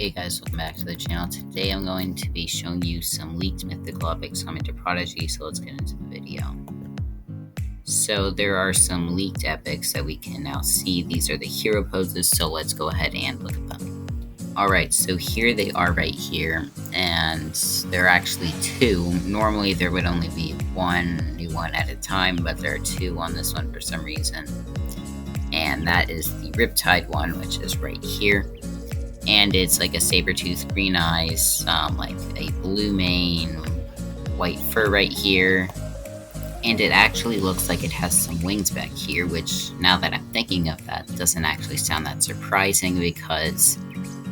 Hey guys, welcome back to the channel. Today I'm going to be showing you some leaked mythical epics coming to Prodigy, so let's get into the video. So there are some leaked epics that we can now see. These are the hero poses, so let's go ahead and look at them. Alright, so here they are right here, and there are actually two. Normally there would only be one new one at a time, but there are two on this one for some reason. And that is the Riptide one, which is right here. And it's like a saber-tooth, green eyes, like a blue mane, white fur right here. And it actually looks like it has some wings back here, which, now that I'm thinking of that, doesn't actually sound that surprising because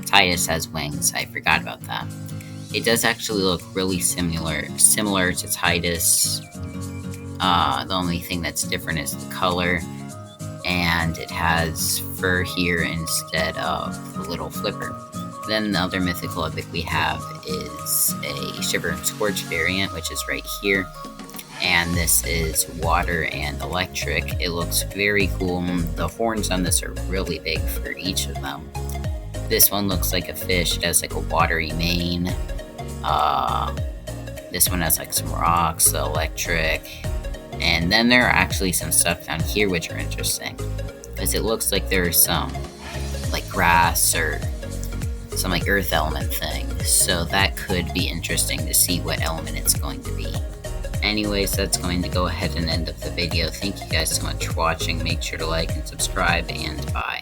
Titus has wings. I forgot about that. It does actually look really similar to Titus. The only thing that's different is the color. And it has fur here instead of the little flipper. Then the other mythical epic we have is a Shiver and Scorch variant, which is right here. And this is water and electric. It looks very cool. The horns on this are really big for each of them. This one looks like a fish. It has like a watery mane. This one has like some rocks, electric. And then there are actually some stuff down here which are interesting, because it looks like there's some like grass or some like earth element thing, so that could be interesting to see what element it's going to be. Anyways, that's going to go ahead and end up the video. Thank you guys so much for watching. Make sure to like and subscribe, and bye.